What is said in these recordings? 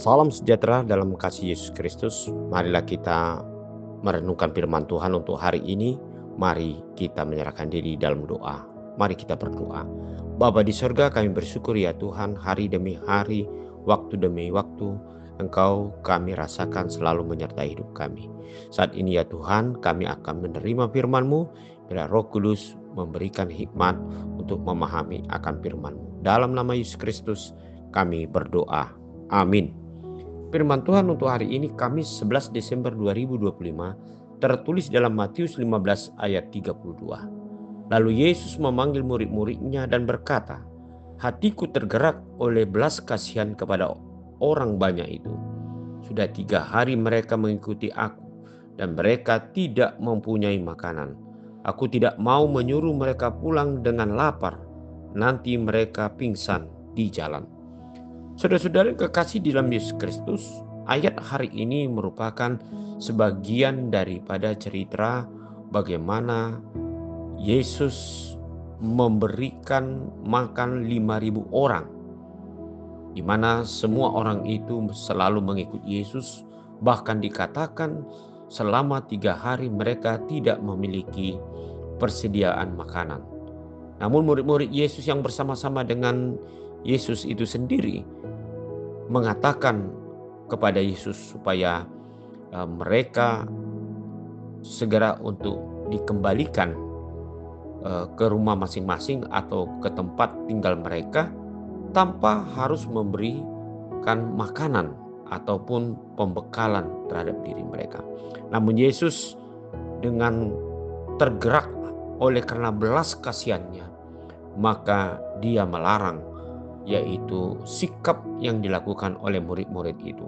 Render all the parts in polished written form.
Salam sejahtera dalam kasih Yesus Kristus. Marilah kita merenungkan firman Tuhan untuk hari ini. Mari kita menyerahkan diri dalam doa. Mari kita berdoa. Bapa di sorga, kami bersyukur ya Tuhan, hari demi hari, waktu demi waktu, Engkau kami rasakan selalu menyertai hidup kami. Saat ini ya Tuhan, kami akan menerima firman-Mu, bila Roh Kudus memberikan hikmat untuk memahami akan firman-Mu. Dalam nama Yesus Kristus kami berdoa. Amin. Firman Tuhan untuk hari ini Kamis 11 Desember 2025 tertulis dalam Matius 15 ayat 32. Lalu Yesus memanggil murid-muridnya dan berkata, "Hatiku tergerak oleh belas kasihan kepada orang banyak itu. Sudah 3 hari mereka mengikuti aku dan mereka tidak mempunyai makanan. Aku tidak mau menyuruh mereka pulang dengan lapar. Nanti mereka pingsan di jalan." Saudara-saudara kekasih di dalam Yesus Kristus, ayat hari ini merupakan sebagian daripada cerita bagaimana Yesus memberikan makan 5.000 orang, di mana semua orang itu selalu mengikuti Yesus. Bahkan dikatakan selama 3 hari mereka tidak memiliki persediaan makanan. Namun murid-murid Yesus yang bersama-sama dengan Yesus itu sendiri mengatakan kepada Yesus supaya mereka segera untuk dikembalikan ke rumah masing-masing atau ke tempat tinggal mereka tanpa harus memberikan makanan ataupun pembekalan terhadap diri mereka. Namun Yesus dengan tergerak oleh karena belas kasihannya, maka dia melarang, yaitu sikap yang dilakukan oleh murid-murid itu.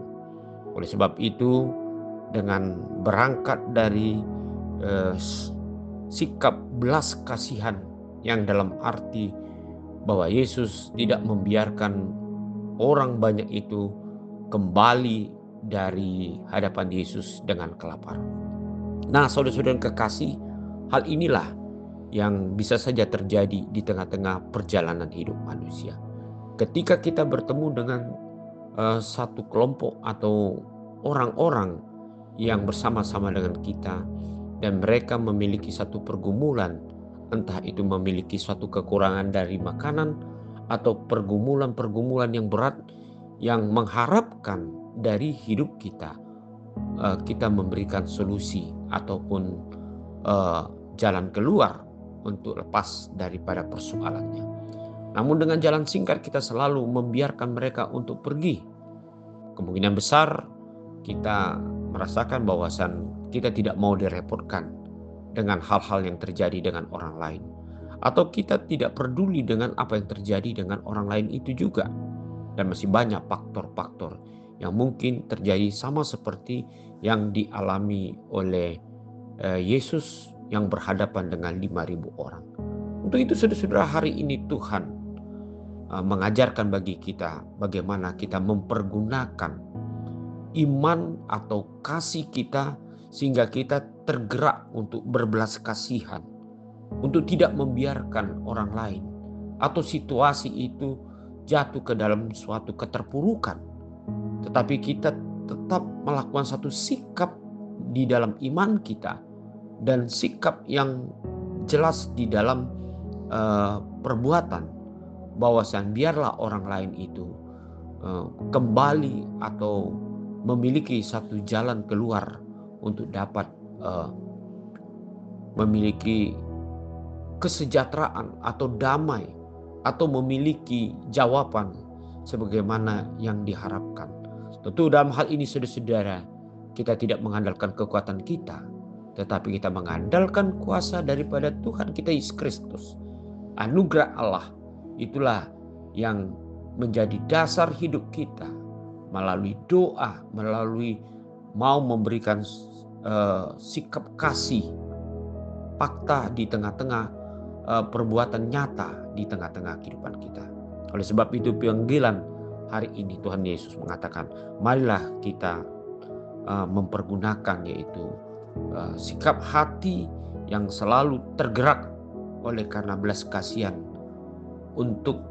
Oleh sebab itu, dengan berangkat dari sikap belas kasihan yang dalam arti bahwa Yesus tidak membiarkan orang banyak itu kembali dari hadapan Yesus dengan kelaparan. Nah, saudara-saudara kekasih, hal inilah yang bisa saja terjadi di tengah-tengah perjalanan hidup manusia. Ketika kita bertemu dengan satu kelompok atau orang-orang yang bersama-sama dengan kita dan mereka memiliki satu pergumulan, entah itu memiliki suatu kekurangan dari makanan atau pergumulan-pergumulan yang berat yang mengharapkan dari hidup kita, kita memberikan solusi ataupun jalan keluar untuk lepas daripada persoalannya. Namun dengan jalan singkat kita selalu membiarkan mereka untuk pergi. Kemungkinan besar kita merasakan bahwasan kita tidak mau direpotkan dengan hal-hal yang terjadi dengan orang lain. Atau kita tidak peduli dengan apa yang terjadi dengan orang lain itu juga. Dan masih banyak faktor-faktor yang mungkin terjadi sama seperti yang dialami oleh Yesus yang berhadapan dengan 5.000 orang. Untuk itu saudara-saudara, hari ini Tuhan mengajarkan bagi kita bagaimana kita mempergunakan iman atau kasih kita sehingga kita tergerak untuk berbelas kasihan, untuk tidak membiarkan orang lain atau situasi itu jatuh ke dalam suatu keterpurukan, tetapi kita tetap melakukan satu sikap di dalam iman kita dan sikap yang jelas di dalam perbuatan, bahwasan biarlah orang lain itu kembali atau memiliki satu jalan keluar untuk dapat memiliki kesejahteraan atau damai atau memiliki jawaban sebagaimana yang diharapkan. Tentu dalam hal ini saudara-saudara, kita tidak mengandalkan kekuatan kita, tetapi kita mengandalkan kuasa daripada Tuhan kita Yesus Kristus. Anugerah Allah itulah yang menjadi dasar hidup kita, melalui doa, melalui mau memberikan sikap kasih, fakta di tengah-tengah perbuatan nyata di tengah-tengah kehidupan kita. Oleh sebab itu panggilan hari ini Tuhan Yesus mengatakan, marilah kita mempergunakan yaitu sikap hati yang selalu tergerak oleh karena belas kasihan untuk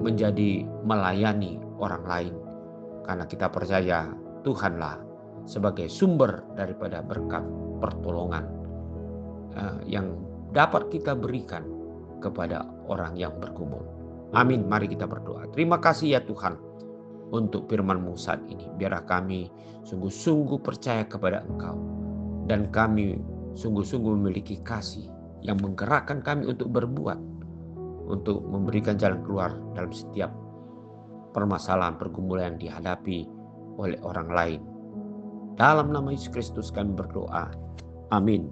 menjadi melayani orang lain Karena kita percaya Tuhanlah sebagai sumber daripada berkat pertolongan yang dapat kita berikan kepada orang yang bergumul. Amin. Mari kita berdoa. Terima kasih ya Tuhan untuk firman-Mu saat ini. Biarlah kami sungguh-sungguh percaya kepada Engkau. Dan kami sungguh-sungguh memiliki kasih yang menggerakkan kami untuk berbuat. Untuk memberikan jalan keluar dalam setiap permasalahan pergumulan yang dihadapi oleh orang lain. Dalam nama Yesus Kristus kami berdoa. Amin.